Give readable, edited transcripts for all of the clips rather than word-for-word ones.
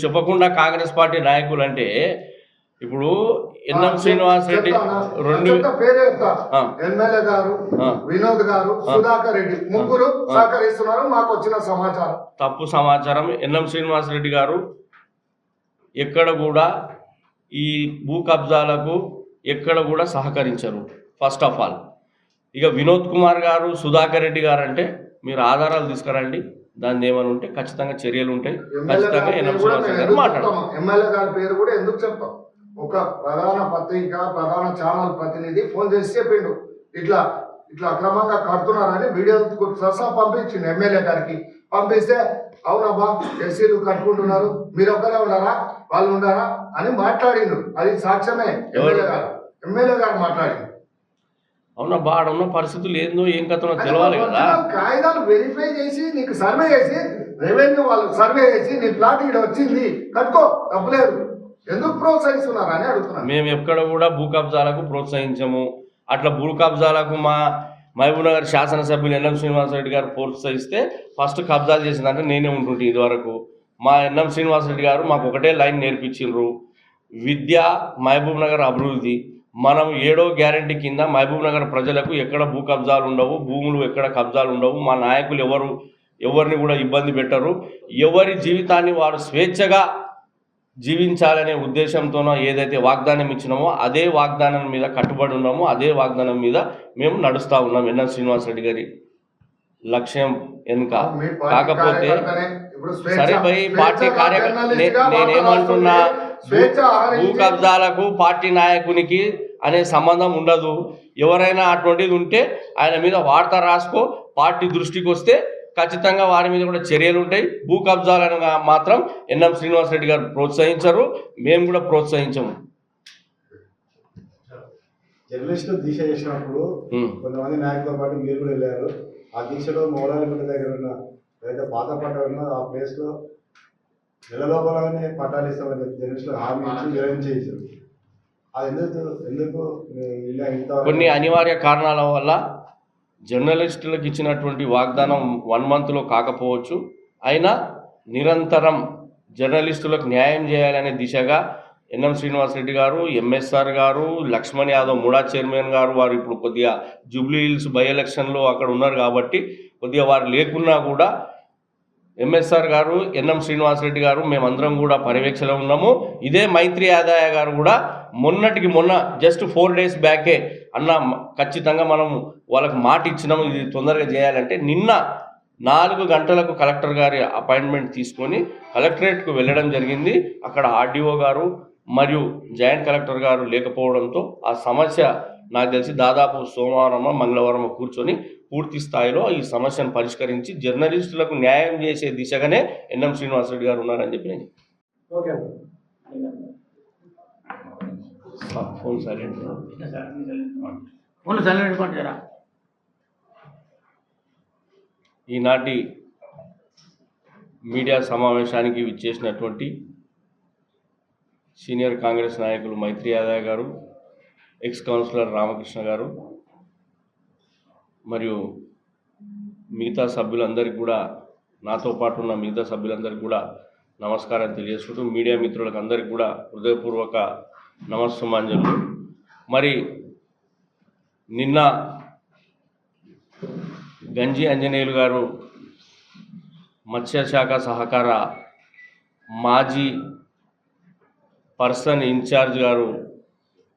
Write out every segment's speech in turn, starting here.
చెప్పకుండా కాంగ్రెస్ పార్టీ నాయకులు అంటే ఇప్పుడు ఎన్ఎం శ్రీనివాస్ రెడ్డి ఎమ్మెల్యే గారు వినోద్ గారు సుధాకర్ రెడ్డి ముగ్గురు సహకరిస్తున్నారు మాకు వచ్చిన సమాచారం. తప్పు సమాచారం. ఎన్ఎం శ్రీనివాస్ రెడ్డి గారు ఎక్కడ కూడా ఈ భూ కబ్జాలకు ఎక్కడ కూడా సహకరించరు. ఫస్ట్ ఆఫ్ ఆల్ ఇక వినోద్ కుమార్ గారు సుధాకర్ రెడ్డి గారు అంటే మీరు ఆధారాలు తీసుకురండి, దాన్ని ఏమైనా ఉంటే ఖచ్చితంగా చర్యలు ఉంటాయి. ఖచ్చితంగా ఎన్ఎం శ్రీనివాస్ రెడ్డి గారు మాట్లాడతాం. ఎమ్మెల్యే గారి పేరు కూడా ఎందుకు చెప్తాం? ఒక ప్రధాన పత్రిక ప్రధాన ఛానల్ ప్రతినిధి ఫోన్ చేసి చెప్పిండు ఇట్లా ఇట్లా అక్రమంగా కడుతున్నారని వీడియో సహా పంపించిండు ఎమ్మెల్యే గారికి. పంపిస్తే అవునబ్బా ఎస్సీలు కట్టుకుంటున్నారు, మీరు ఒక్కరే ఉన్నారా వాళ్ళు ఉన్నారా అని మాట్లాడిండు. అది సాక్ష్యమే. ఎమ్మెల్యే గారు మాట్లాడిండు. అవునబ్బా ఆడున్న పరిస్థితులు ఏందో ఏం కథనో తెలవాలి కదా. కాగితాలు వెరిఫై చేసి నీకు సర్వే చేసి రెవెన్యూ వాళ్ళు సర్వే చేసి నీ ప్లాట్ ఇక్కడ వచ్చింది కట్టుకో తప్పలేదు, ఎందుకు ప్రోత్సహిస్తున్నారు అని అడుగుతున్నాను. మేము ఎక్కడ కూడా భూ కబ్జాలకు ప్రోత్సహించము. అట్లా భూ కబ్జాలకు మా మహబూబ్నగర్ శాసనసభ్యులు ఎన్ఎం శ్రీనివాసరెడ్డి గారు ప్రోత్సహిస్తే ఫస్ట్ కబ్జాలు చేసిందంటే నేనే ఉంటుంటే ఇదివరకు. మా ఎన్ఎం శ్రీనివాసరెడ్డి గారు మాకు ఒకటే లైన్ నేర్పించిండ్రు, విద్య మహబూబ్నగర్ అభివృద్ధి. మనం 7వ గ్యారంటీ కింద మహబూబ్నగర్ ప్రజలకు ఎక్కడ భూ కబ్జాలు ఉండవు, భూములు ఎక్కడ కబ్జాలు ఉండవు, మా నాయకులు ఎవరిని కూడా ఇబ్బంది పెట్టరు, ఎవరి జీవితాన్ని వారు స్వేచ్ఛగా జీవించాలనే ఉద్దేశంతోనో ఏదైతే వాగ్దానం ఇచ్చినామో అదే వాగ్దానం మీద కట్టుబడి ఉన్నామో అదే వాగ్దానం మీద మేము నడుస్తూ ఉన్నాం. ఎన్ఎం శ్రీనివాసరెడ్డి గారి లక్ష్యం వెనుక. కాకపోతే సరే భయ్ పార్టీ నేనేమంటున్నా, భూ కబ్జాలకు పార్టీ నాయకునికి అనే సంబంధం ఉండదు. ఎవరైనా అటువంటిది ఉంటే ఆయన మీద వార్త రాసుకో, పార్టీ దృష్టికి వస్తే ఖచ్చితంగా వారి మీద కూడా చర్యలు ఉంటాయి. భూ కబ్జాలను మాత్రం ఎన్ఎం శ్రీనివాసరెడ్డి గారు ప్రోత్సహించరు, మేము కూడా ప్రోత్సహించము. జర్నలిస్టులు దీక్ష చేసినప్పుడు కొంతమంది నాయకులతో పాటు మీరు కూడా వెళ్ళారు. ఆ దీక్షలో మౌలాలిపేట దగ్గర ఉన్న ఏదైతే పాత పట్టాలు ఉన్నదో ఆ ప్లేస్లో నెల లోపలనే పట్టాలు ఇస్తామని చెప్పి జర్నలిస్టులు హామీ ఇచ్చి విరమించేసారు. అది ఎందుకు కొన్ని అనివార్య కారణాల వల్ల జర్నలిస్టులకు ఇచ్చినటువంటి వాగ్దానం 1 మంత్లో కాకపోవచ్చు. అయినా నిరంతరం జర్నలిస్టులకు న్యాయం చేయాలనే దిశగా ఎన్ఎం శ్రీనివాసరెడ్డి గారు, ఎంఎస్ఆర్ గారు, లక్ష్మణ్ యాదవ్ ముడా చైర్మన్ గారు వారు ఇప్పుడు కొద్దిగా జూబ్లీ హిల్స్ బై ఎలక్షన్లో అక్కడ ఉన్నారు కాబట్టి కొద్దిగా వారు లేకున్నా కూడా ఎంఎస్ఆర్ గారు, ఎన్ఎం శ్రీనివాసరెడ్డి గారు మేమందరం కూడా పర్యవేక్షణలో ఉన్నాము. ఇదే మైత్రి ఆదాయ గారు కూడా మొన్నటికి మొన్న జస్ట్ 4 days బ్యాకే అన్న ఖచ్చితంగా మనం వాళ్ళకి మాట ఇచ్చినాము ఇది తొందరగా చేయాలంటే నిన్న 4 గంటలకు కలెక్టర్ గారి అపాయింట్మెంట్ తీసుకొని కలెక్టరేట్కు వెళ్ళడం జరిగింది. అక్కడ ఆర్డీఓ గారు మరియు జాయింట్ కలెక్టర్ గారు లేకపోవడంతో ఆ సమస్య నాకు తెలిసి దాదాపు సోమవారం మంగళవారం కూర్చొని పూర్తి స్థాయిలో ఈ సమస్యను పరిష్కరించి జర్నలిస్టులకు న్యాయం చేసే దిశగానే ఎన్ఎం శ్రీనివాసరెడ్డి గారు ఉన్నారని చెప్పి నేను ఫోన్ సైలెంట్. ఈనాటి మీడియా సమావేశానికి విచ్చేసినటువంటి సీనియర్ కాంగ్రెస్ నాయకులు మైత్రి ఆదాయ గారు, ఎక్స్ కౌన్సిలర్ రామకృష్ణ గారు మరియు మిగతా సభ్యులందరికీ కూడా, నాతో పాటు ఉన్న మిగతా సభ్యులందరికీ కూడా నమస్కారం తెలియజేసుకుంటూ మీడియా మిత్రులకు అందరికీ కూడా హృదయపూర్వక నమస్సుమాంజలు. మరి నిన్న గంజి ఆంజనేయులు గారు మత్స్యశాఖ సహకార మాజీ పర్సన్ ఇన్ఛార్జ్ గారు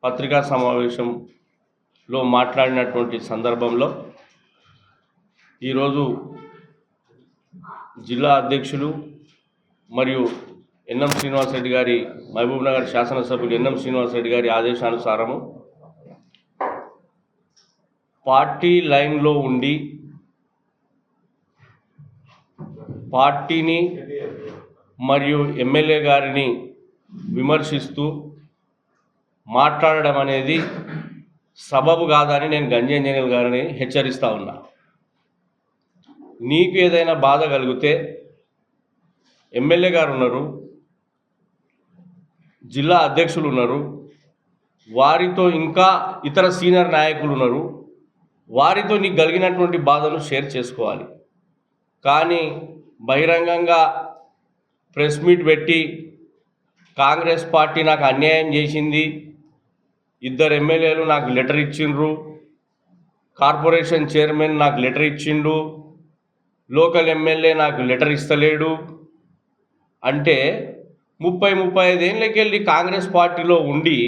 పత్రికా సమావేశంలో మాట్లాడినటువంటి సందర్భంలో ఈరోజు జిల్లా అధ్యక్షులు మరియు ఎన్ఎం శ్రీనివాసరెడ్డి గారి మహబూబ్నగర్ శాసనసభ్యులు ఎన్ఎం శ్రీనివాసరెడ్డి గారి ఆదేశానుసారము పార్టీ లైన్లో ఉండి పార్టీని మరియు ఎమ్మెల్యే గారిని విమర్శిస్తూ మాట్లాడడం అనేది సబబు కాదని నేను గంజి ఆంజనేయులు గారిని హెచ్చరిస్తూ ఉన్నా. నీకు ఏదైనా బాధ కలిగితే ఎమ్మెల్యే గారు ఉన్నారు, జిల్లా అధ్యక్షులు ఉన్నారు, వారితో ఇంకా ఇతర సీనియర్ నాయకులు ఉన్నారు, వారితో నీకు కలిగినటువంటి బాధను షేర్ చేసుకోవాలి. కానీ బహిరంగంగా ప్రెస్ మీట్ పెట్టి కాంగ్రెస్ పార్టీ నాకు అన్యాయం చేసింది, 2 ఎమ్మెల్యేలు నాకు లెటర్ ఇచ్చిండ్రు, కార్పొరేషన్ చైర్మన్ నాకు లెటర్ ఇచ్చిండు, లోకల్ ఎమ్మెల్యే నాకు లెటర్ ఇస్తలేడు అంటే 30-35 ఏళ్ళకెళ్ళి కాంగ్రెస్ పార్టీలో ఉండి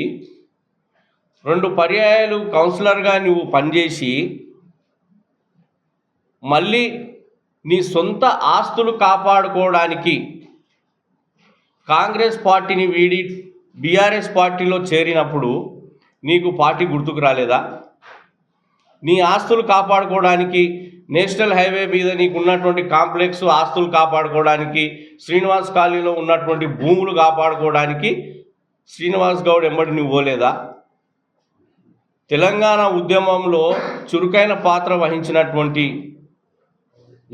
2 పర్యాయాలు కౌన్సిలర్గా నువ్వు పనిచేసి మళ్ళీ నీ సొంత ఆస్తులు కాపాడుకోవడానికి కాంగ్రెస్ పార్టీని వీడి బీఆర్ఎస్ పార్టీలో చేరినప్పుడు నీకు పార్టీ గుర్తుకు రాలేదా? నీ ఆస్తులు కాపాడుకోవడానికి నేషనల్ హైవే మీద నీకు ఉన్నటువంటి కాంప్లెక్స్ ఆస్తులు కాపాడుకోవడానికి, శ్రీనివాస్ కాలనీలో ఉన్నటువంటి భూములు కాపాడుకోవడానికి శ్రీనివాస్ గౌడ్ ఎంబడి నువ్వు పోలేదా? తెలంగాణ ఉద్యమంలో చురుకైన పాత్ర వహించినటువంటి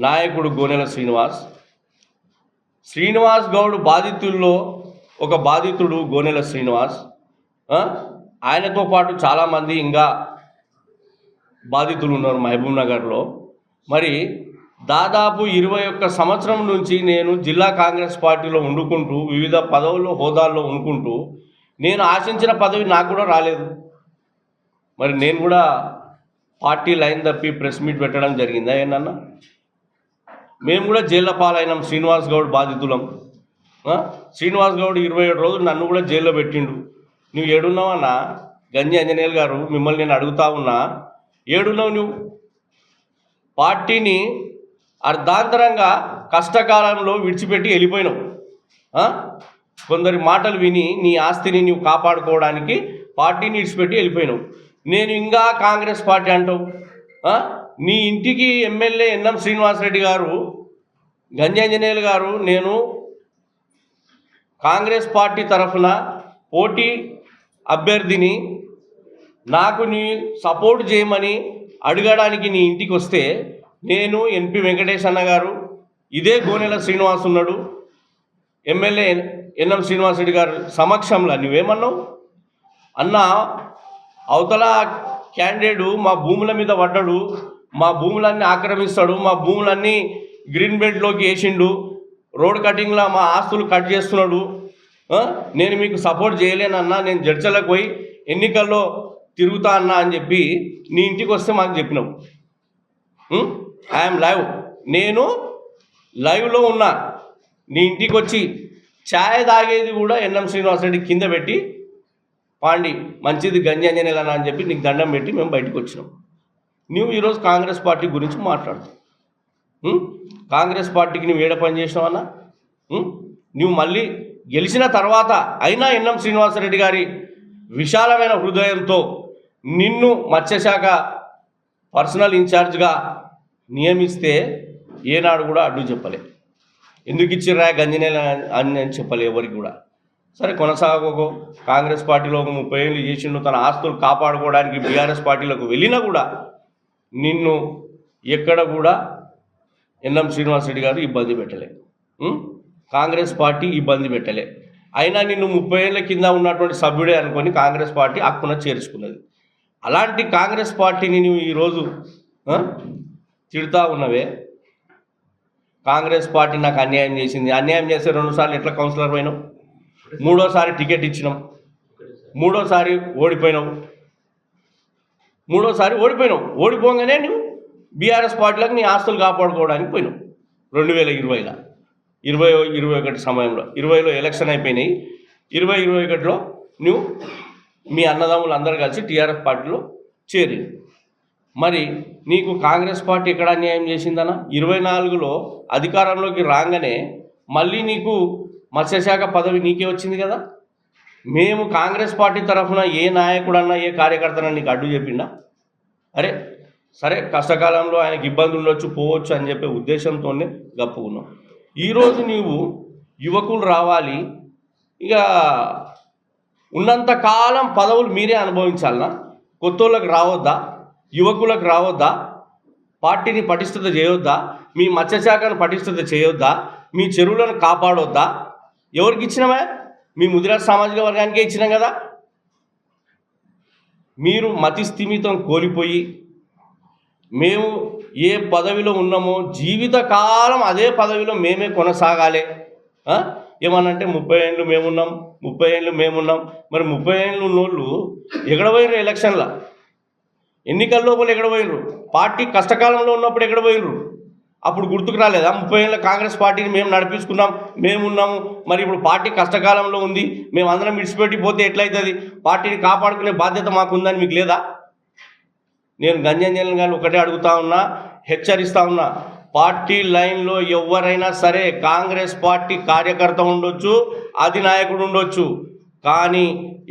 నాయకుడు గోనెల శ్రీనివాస్ గౌడ్ బాధితుల్లో ఒక బాధితుడు గోనెల శ్రీనివాస్. ఆయనతో పాటు చాలామంది ఇంకా బాధితులు ఉన్నారు మహబూబ్ నగర్లో. మరి దాదాపు 21 సంవత్సరం నుంచి నేను జిల్లా కాంగ్రెస్ పార్టీలో వండుకుంటూ వివిధ పదవుల్లో హోదాల్లో వండుకుంటూ నేను ఆశించిన పదవి నాకు కూడా రాలేదు. మరి నేను కూడా పార్టీ లైన్ తప్పి ప్రెస్ మీట్ పెట్టడం జరిగిందా ఏంటన్నా? మేము కూడా జైల్లో పాలైనాం, శ్రీనివాస్ గౌడ్ బాధితులం. శ్రీనివాస్ గౌడ్ 27 రోజులు నన్ను కూడా జైల్లో పెట్టిండు. నువ్వు ఏడున్నావన్నా? గంజి ఆంజనేయులు గారు మిమ్మల్ని నేను అడుగుతా ఉన్నా, ఏడున్నావు నువ్వు? పార్టీని అర్ధాంతరంగా కష్టకాలంలో విడిచిపెట్టి వెళ్ళిపోయినావు. కొందరి మాటలు విని నీ ఆస్తిని నువ్వు కాపాడుకోవడానికి పార్టీని విడిచిపెట్టి వెళ్ళిపోయినావు. నేను ఇంకా కాంగ్రెస్ పార్టీ అంటావు. నీ ఇంటికి ఎమ్మెల్యే ఎన్ఎం శ్రీనివాసరెడ్డి గారు, గంజాంజనేయులు గారు, నేను కాంగ్రెస్ పార్టీ తరఫున పోటీ అభ్యర్థిని, నాకు నీ సపోర్ట్ చేయమని అడగడానికి నీ ఇంటికి వస్తే నేను ఎంపీ వెంకటేష్ అన్న గారు, ఇదే గోనెల శ్రీనివాస్ ఉన్నాడు, ఎమ్మెల్యే ఎన్ఎం శ్రీనివాసరెడ్డి గారు సమక్షంలో నువ్వేమన్నావు? అన్న అవతల క్యాండిడేటు మా భూముల మీద పడ్డాడు, మా భూములన్నీ ఆక్రమిస్తాడు, మా భూములన్నీ గ్రీన్ బెల్ట్లోకి వేసిండు, రోడ్ కటింగ్లో మా ఆస్తులు కట్ చేస్తున్నాడు, నేను మీకు సపోర్ట్ చేయలేనన్నా, నేను జడ్చలకు పోయి ఎన్నికల్లో తిరుగుతా అన్నా అని చెప్పి నీ ఇంటికి వస్తే మాకు చెప్పినావు. ఐఎమ్ లైవ్, నేను లైవ్లో ఉన్నా. నీ ఇంటికి వచ్చి ఛాయ్ తాగేది కూడా ఎన్ఎం శ్రీనివాసరెడ్డి కింద పెట్టి, పాండి మంచిది గంజి ఆంజనేయులు అన్న అని చెప్పి నీకు దండం పెట్టి మేము బయటకు వచ్చినాం. నువ్వు ఈరోజు కాంగ్రెస్ పార్టీ గురించి మాట్లాడుతావు. కాంగ్రెస్ పార్టీకి నువ్వు ఏడ పని చేసినావన్నా? నువ్వు మళ్ళీ గెలిచిన తర్వాత అయినా ఎన్ఎం శ్రీనివాసరెడ్డి గారి విశాలమైన హృదయంతో నిన్ను మత్స్యశాఖ పర్సనల్ ఇన్ఛార్జ్గా నియమిస్తే ఏనాడు కూడా అడ్డు చెప్పలే. ఎందుకు ఇచ్చిర్రా గంజనేల అని చెప్పలే ఎవరికి కూడా. సరే కొనసాగకో, కాంగ్రెస్ పార్టీలో 30 ఏళ్ళు చేసిండు, తన ఆస్తులు కాపాడుకోవడానికి బీఆర్ఎస్ పార్టీలోకి వెళ్ళినా కూడా నిన్ను ఎక్కడ కూడా ఎన్ఎం శ్రీనివాసరెడ్డి గారు ఇబ్బంది పెట్టలే, కాంగ్రెస్ పార్టీ ఇబ్బంది పెట్టలే. అయినా నిన్ను 30 ఏళ్ళ కింద ఉన్నటువంటి సభ్యుడే అనుకొని కాంగ్రెస్ పార్టీ హక్కున చేర్చుకున్నది. అలాంటి కాంగ్రెస్ పార్టీని నువ్వు ఈరోజు తిడుతూ ఉన్నవే. కాంగ్రెస్ పార్టీ నాకు అన్యాయం చేసింది, అన్యాయం చేస్తే 2 సార్లు ఎట్లా కౌన్సిలర్ పోయినావు? 3ఓసారి టికెట్ ఇచ్చినాం, 3ఓసారి ఓడిపోయినావు. ఓడిపోగానే నువ్వు బీఆర్ఎస్ పార్టీలకు నీ ఆస్తులు కాపాడుకోవడానికి పోయినావు. 2020లో 2021 సమయంలో 20లో ఎలక్షన్ అయిపోయినాయి, 2021లో నువ్వు మీ అన్నదమ్ములు అందరూ కలిసి టీఆర్ఎస్ పార్టీలో చేరి. మరి నీకు కాంగ్రెస్ పార్టీ ఎక్కడ అన్యాయం చేసిందన్న? 24లో అధికారంలోకి రాగానే మళ్ళీ నీకు మత్స్యశాఖ పదవి నీకే వచ్చింది కదా. మేము కాంగ్రెస్ పార్టీ తరఫున ఏ నాయకుడన్నా ఏ కార్యకర్తనా నీకు అడ్డు చెప్పిండా? అరే సరే కష్టకాలంలో ఆయనకి ఇబ్బంది ఉండొచ్చు, పోవచ్చు అని చెప్పే ఉద్దేశంతోనే గప్పుకున్నావు. ఈరోజు నీవు యువకులు రావాలి, ఇక ఉన్నంతకాలం పదవులు మీరే అనుభవించాలనా? కొత్తోళ్ళకి రావద్దా? యువకులకు రావద్దా? పార్టీని పటిష్టత చేయొద్దా? మీ మత్స్యశాఖను పటిష్టత చేయొద్దా? మీ చెరువులను కాపాడొద్దా? ఎవరికి ఇచ్చినామా? మీ ముదిరాజ్ సామాజిక వర్గానికే ఇచ్చినాం కదా. మీరు మతి స్థిమితం కోల్పోయి మేము ఏ పదవిలో ఉన్నామో జీవితకాలం అదే పదవిలో మేమే కొనసాగాలి, ఏమనంటే 30 ఏళ్ళు మేమున్నాం, 30 ఏళ్ళు మేమున్నాం. మరి 30 ఏళ్ళు ఉన్నోళ్ళు ఎక్కడ పోయినరు? ఎలక్షన్ల ఎన్నికల లోపల ఎక్కడ పోయినరు? పార్టీ కష్టకాలంలో ఉన్నప్పుడు ఎక్కడ పోయినరు? అప్పుడు గుర్తుకు రాలేదా? 30 ఏళ్ళ కాంగ్రెస్ పార్టీని మేము నడిపించుకున్నాం, మేమున్నాము. మరి ఇప్పుడు పార్టీ కష్టకాలంలో ఉంది, మేము అందరం విడిచిపెట్టి పోతే ఎట్లయితుంది? పార్టీని కాపాడుకునే బాధ్యత మాకుందని మీకు లేదా? నేను గంజంజన్ గారిని ఒకటే అడుగుతా ఉన్నా, హెచ్చరిస్తా ఉన్నా, పార్టీ లైన్లో ఎవరైనా సరే కాంగ్రెస్ పార్టీ కార్యకర్త ఉండొచ్చు, అధినాయకుడు ఉండొచ్చు, కానీ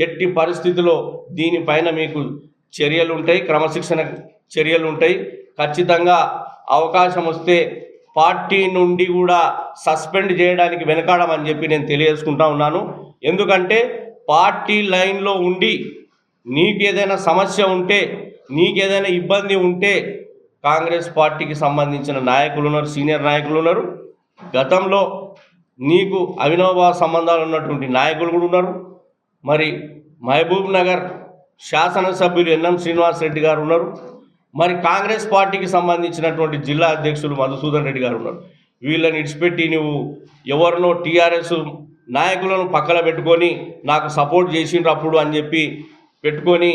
ఎట్టి పరిస్థితిలో దీనిపైన మీకు చర్యలు ఉంటాయి, క్రమశిక్షణ చర్యలు ఉంటాయి. ఖచ్చితంగా అవకాశం వస్తే పార్టీ నుండి కూడా సస్పెండ్ చేయడానికి వెనకాడమని చెప్పి నేను తెలియజేసుకుంటా ఉన్నాను. ఎందుకంటే పార్టీ లైన్లో ఉండి నీకేదైనా సమస్య ఉంటే, నీకేదైనా ఇబ్బంది ఉంటే కాంగ్రెస్ పార్టీకి సంబంధించిన నాయకులు ఉన్నారు, సీనియర్ నాయకులు ఉన్నారు. గతంలో నీకు అవినాభావ సంబంధాలు ఉన్నటువంటి నాయకులు కూడా ఉన్నారు. మరి మహబూబ్ నగర్ శాసనసభ్యులు ఎన్ఎం శ్రీనివాసరెడ్డి గారు ఉన్నారు. మరి కాంగ్రెస్ పార్టీకి సంబంధించినటువంటి జిల్లా అధ్యక్షులు మధుసూదన్ రెడ్డి గారు ఉన్నారు. వీళ్ళని ఇడిచిపెట్టి నువ్వు ఎవరినో టీఆర్ఎస్ నాయకులను పక్కన పెట్టుకొని నాకు సపోర్ట్ చేసిండ్రు అప్పుడు అని చెప్పి పెట్టుకొని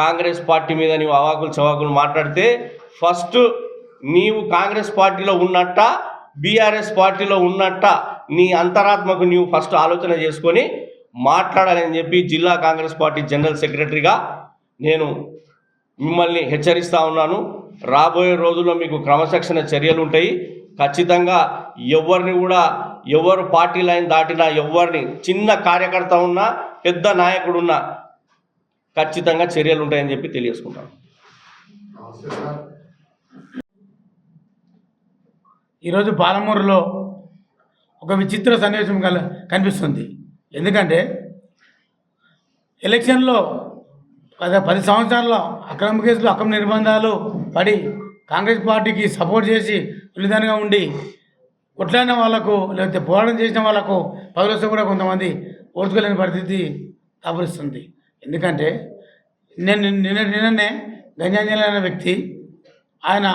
కాంగ్రెస్ పార్టీ మీద నీవు అవాకులు చవాకులు మాట్లాడితే, ఫస్ట్ నీవు కాంగ్రెస్ పార్టీలో ఉన్నట్ట, బీఆర్ఎస్ పార్టీలో ఉన్నట్ట, నీ అంతరాత్మకు నీవు ఫస్ట్ ఆలోచన చేసుకొని మాట్లాడాలని చెప్పి జిల్లా కాంగ్రెస్ పార్టీ జనరల్ సెక్రటరీగా నేను మిమ్మల్ని హెచ్చరిస్తూ ఉన్నాను. రాబోయే రోజుల్లో మీకు క్రమశిక్షణ చర్యలు ఉంటాయి. ఖచ్చితంగా ఎవరిని కూడా, ఎవరు పార్టీ లైన్ దాటినా, ఎవరిని చిన్న కార్యకర్త ఉన్నా, పెద్ద నాయకుడున్నా ఖచ్చితంగా చర్యలు ఉంటాయని చెప్పి తెలియజేసుకుంటాను. ఈరోజు పాలమూరులో ఒక విచిత్ర సన్నివేశం కనిపిస్తుంది. ఎందుకంటే ఎలక్షన్లో 10 సంవత్సరాల్లో అక్రమ కేసులు, అక్రమ నిర్బంధాలు పడి కాంగ్రెస్ పార్టీకి సపోర్ట్ చేసి విధానంగా ఉండి కొట్లాడిన వాళ్ళకు, లేకపోతే పోరాటం చేసిన వాళ్ళకు పదవులతో కూడా కొంతమంది ఓర్చుకోలేని పరిస్థితి దాపురిస్తుంది. ఎందుకంటే నిన్ననే గంజాంజలి అనే వ్యక్తి ఆయన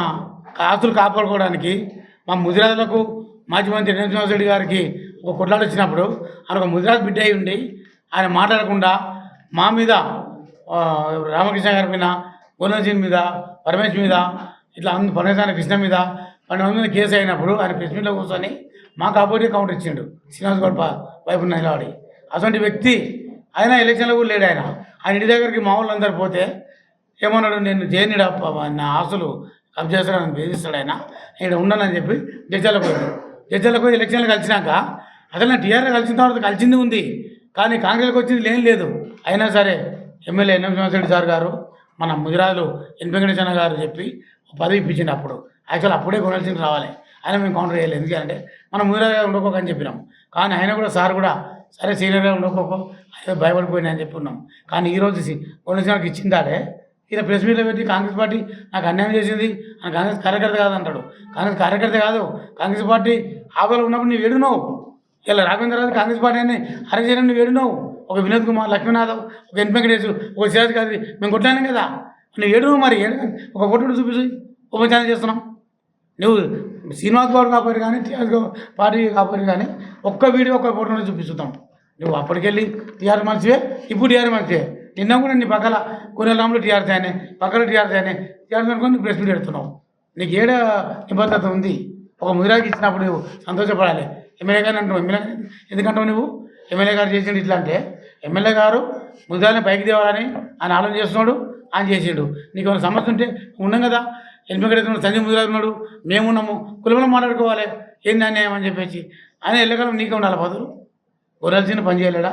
ఆస్తులు కాపాడుకోవడానికి మా ముదిరాజులకు మాజీ మంత్రి ఎన్ఎం శ్రీనివాసరెడ్డి గారికి ఒక కొట్లాట వచ్చినప్పుడు ఆయన ఒక ముదిరాజు బిడ్డ అయి ఉండి ఆయన మాట్లాడకుండా మా మీద, రామకృష్ణ గారి మీద, గోనజీన్ మీద, పరమేశ్వర్ మీద, ఇట్లా పరమేశ్వర కృష్ణ మీద 12 మంది కేసు అయినప్పుడు ఆయన ప్రెస్ మీట్లో కూర్చొని మాకు ఆపోజిట్ కౌంటర్ ఇచ్చిండు. శ్రీనివాస్ గౌడ్ వైపు నిలబడి అటువంటి వ్యక్తి ఆయన ఎలక్షన్లో కూడా లేడు. ఆయన ఇంటి దగ్గరికి మా వాళ్ళు అందరు పోతే ఏమన్నాడు, నేను జైలు నా ఆస్తులు కబ్జా చేస్తాడని బెదిరిస్తాడు ఆయన, ఇక్కడ ఉండనని చెప్పి జడ్జాలకు పోయాడు. జడ్జాలకు పోయి ఎలక్షన్లు కలిసినాక అసలు నా టీఆర్లో కలిసిన తర్వాత కలిసింది ఉంది, కానీ కాంగ్రెస్కి వచ్చింది లేదు. అయినా సరే ఎమ్మెల్యే ఎన్ఎం శ్రీనివాసరెడ్డి సార్ గారు మన ముదిరాజులు ఎన్ వెంకటేశ్వర గారు చెప్పి పదవి ఇప్పించింది. అప్పుడు యాక్చువల్ అప్పుడే కొనాల్సింది రావాలి, ఆయన మేము కౌంటర్ చేయలేదు. ఎందుకంటే మనం ముదిరాజుగా ఉండకోకని చెప్పినాం. కానీ ఆయన కూడా సార్ కూడా సరే సీనియర్గా ఉండకోకో ఆయన భయపడిపోయినా అని చెప్పి ఉన్నాం. కానీ ఈరోజు కొనసాగకి ఇచ్చిందాడే ఈయన ప్రెస్ మీట్లో పెట్టి కాంగ్రెస్ పార్టీ నాకు అన్యాయం చేసింది, ఆయన కాంగ్రెస్ కార్యకర్త కాదంటాడు. కాంగ్రెస్ కార్యకర్త కాదు, కాంగ్రెస్ పార్టీ ఆపదలో ఉన్నప్పుడు నువ్వు ఏడున్నావు. ఇలా రాఘవేంద్ర రాజు కాంగ్రెస్ పార్టీ అని అరెస్ట్ చేయడం నువ్వు ఏడున్నావు. ఒక వినోద్ కుమార్, లక్ష్మీనాథ్, ఒక ఎన్ వెంకటేష్, ఒక సిరాజ్ గారి మేము కొట్లాను కదా, నువ్వు ఏడున్నావు. మరి ఒక ఫోటో చూపించి ఉపచారం చేస్తున్నాం. నువ్వు శ్రీనివాస్ గౌడ్ కాపాడు కానీ, టీఆర్ఎస్ పార్టీ కాపాడు కానీ ఒక్క వీడియో, ఒక్క ఫోటోని చూపిస్తున్నాం. నువ్వు అప్పటికెళ్ళి టీఆర్ మనిషివే, ఇప్పుడు టీఆర్ మనిషివే. నిన్న కూడా నీ పక్కల కొన్ని రాములు టీఆర్ఎస్ ఆయన, పక్కన టీఆర్ఎస్ ఆయన, టీఆర్ఎస్ అనుకొని నువ్వు ప్రెస్ మీట్ పెడుతున్నావు. నీకు ఏడ నిబద్ధత ఉంది? ఒక ముదిరాకి ఇచ్చినప్పుడు నువ్వు సంతోషపడాలి. ఎమ్మెల్యే గారిని అంటావు, ఎమ్మెల్యే ఎందుకంటావు నువ్వు? ఎమ్మెల్యే గారు చేసిండు ఇట్లా అంటే, ఎమ్మెల్యే గారు ముదిరాలని పైకి తేవాలని ఆయన ఆలోచన చేస్తున్నాడు, ఆయన చేసిండు. నీకు ఏమైనా సమస్య ఉంటే ఉన్నాం కదా, ఎన్నికడుతున్నాడు, సంజయ్ ముదిరాజు ఉన్నాడు, మేమున్నాము, కులంలో మాట్లాడుకోవాలి, ఏంది అన్యాయం అని చెప్పేసి. ఆయన ఎల్లకాలం నీకే ఉండాలి బదులు. గొర్రెల్సిన పని చేయలేడా?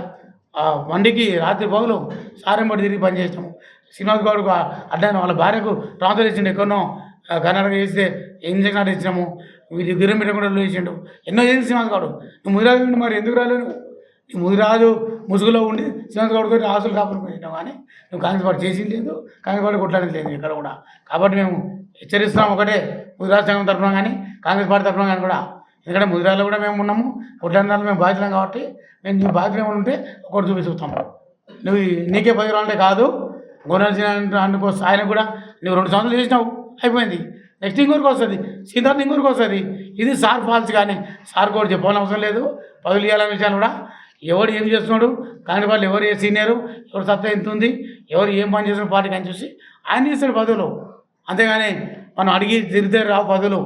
వండికి రాత్రి పగులు సారెంబడి తిరిగి పని చేసినాము. శ్రీనివాస్ గౌడ్కు అడ్డాను వాళ్ళ భార్యకు ట్రాన్స్ఫర్ ఇచ్చిండు, ఎక్కడనో కర్ణాటక చేస్తే ఇంజక్షన్ ఆర్డర్ ఇచ్చినాము, వీటి గిరం పెట్టకుండా చేసిండు. ఎన్నో చేసింది శ్రీనివాస్ గౌడ్. నువ్వు ముదిరాజు ఉండి మరి ఎందుకు రాలేవు? నువ్వు ముదిరాజు ముసుగులో ఉండి శ్రీనివాస్ గౌడ్ గారి ఆస్తులు కాపాడుకుంటున్నావు, కానీ నువ్వు కాంగ్రెస్ పార్టీ చేసింది లేదు, కాంగ్రెస్ పార్టీ కొట్లాడేది లేదు ఇక్కడ కూడా. కాబట్టి మేము హెచ్చరిస్తున్నాం ఒకటే, ముదిరాజు సంఘం తరఫున కానీ కాంగ్రెస్ పార్టీ తరఫున కానీ కూడా. ఎందుకంటే ముదిరాజులో కూడా మేము ఉన్నాము, కొట్లాడిన మేము బాధ్యతం కాబట్టి మేము నీ బాధ్యత ఉంటే ఒకటి చూపిస్తాము. నువ్వు నీకే 10 రోజులంటే కాదు, గోనాల్సిన అందుకోసం ఆయన కూడా నువ్వు 2 సంవత్సరాలు చేసినావు, అయిపోయింది. నెక్స్ట్ ఇంకొకరికి వస్తుంది, సీతార్థ్ ఇంకొకరికి వస్తుంది. ఇది సార్ ఫాల్స్ కానీ సార్ కూడా చెప్పాల్సిన అవసరం లేదు. పదవులు ఇవ్వాలనే విషయాలు కూడా ఎవడు ఏం చేస్తున్నాడు, కాంగ్రెస్ వాళ్ళు ఎవరు ఏ సీనియరు, ఎవరు సత్తా ఎంత ఉంది, ఎవరు ఏం పని చేస్తున్న పార్టీకి అని చూసి ఆయన ఇస్తాడు పదవులు. అంతేగాని మనం అడిగి తిరిగితే రావు పదవులు.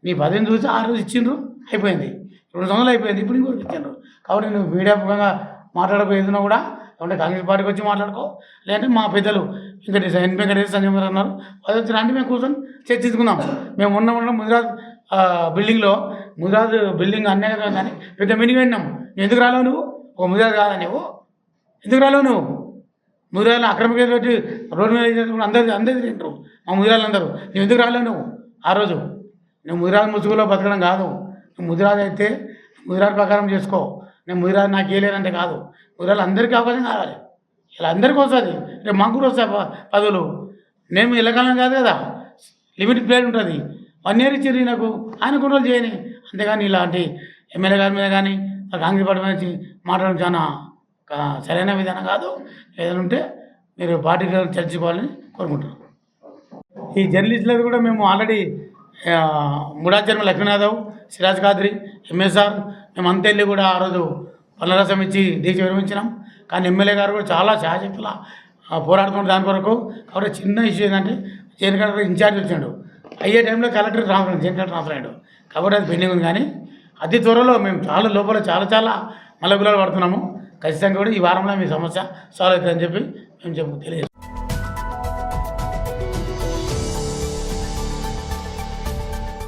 నీ పదవిని చూసి ఆ రోజు ఇచ్చిండ్రు, అయిపోయింది. 2 సంవత్సరాలు అయిపోయింది, ఇప్పుడు ఇంకొకరికి ఇచ్చిండ్రు. కాబట్టి నువ్వు మీడియా ముఖంగా మాట్లాడకపోయేదినా కూడా ఏమంటే కాంగ్రెస్ పార్టీకి వచ్చి మాట్లాడుకో, లేదంటే మా పెద్దలు వెంకటేశ్వర సంజయ్ గారు అన్నారు, అది వచ్చి రండి మేము కూర్చొని చర్చించుకుందాం. మేము ఉన్న ముదిరాజ్ బిల్డింగ్లో ముదిరాజ్ బిల్డింగ్ అన్యాయం కానీ పెద్ద మీటింగ్ విన్నాం. నువ్వు ఎందుకు రాలేవు? నువ్వు ఒక ముదిరాజ్ కాదా? నువ్వు ఎందుకు రాలేవు? నువ్వు ముదిరాజులు అక్రమ కేసు పెట్టి రోడ్డు మీద వేసినప్పుడు అందరు తింటారు మా ముదిరాజులు అందరూ. నువ్వు ఎందుకు రాలేవు? నువ్వు ఆ రోజు నువ్వు ముదిరాజు ముసుగులో బతకడం కాదు. నువ్వు ముదిరాజు అయితే ముదిరాజు ప్రకారం చేసుకో. నేను ముదిరాజు నాకు వేయలేనంటే కాదు. ముదిరాజులు అందరికీ అవకాశం కావాలి. ఇలా అందరికీ వస్తుంది, రేపు మాకు కూడా వస్తాయి పదవులు. నేను ఎల్లకాలం కాదు కదా, లిమిటెడ్ పీరియడ్ ఉంటుంది. 1 year ఇచ్చి నాకు ఆయన కంట్రోల్ చేయని. అంతేగాని ఇలాంటి ఎమ్మెల్యే గారి మీద కానీ కాంగ్రెస్ పార్టీ మీద మాట్లాడడం చాలా సరైన విధానం కాదు. ఏదైనా ఉంటే మీరు పార్టీ చర్చించుకోవాలని కోరుకుంటున్నాం. ఈ జర్నలిస్టులది కూడా మేము ఆల్రెడీ ముడాచర్మ లక్ష్మీనాథవ్, సిరాజ్ ఖాద్రి, ఎంఎస్ఆర్ మేము అంత వెళ్ళి కూడా ఆ రోజు పల్లరసం ఇచ్చి దీక్ష విరమించినాం. కానీ ఎమ్మెల్యే గారు కూడా చాలా శాశక్తుల పోరాడుతున్నారు దాని కొరకు. కాబట్టి చిన్న ఇష్యూ ఏంటంటే జైన్ కలెక్టర్ ఇన్ఛార్జ్ వచ్చాడు, అయ్యే టైంలో collector transfer Jain collector transfer అయ్యాడు. కాబట్టి అది పెండింగ్ ఉంది. కానీ అతి త్వరలో మేము లోపల చాలా మల్లగులాలు పడుతున్నాము. ఖచ్చితంగా కూడా ఈ వారంలో మీ సమస్య సాల్వ్ అవుతుందని చెప్పి మేము తెలియజేస్తాం.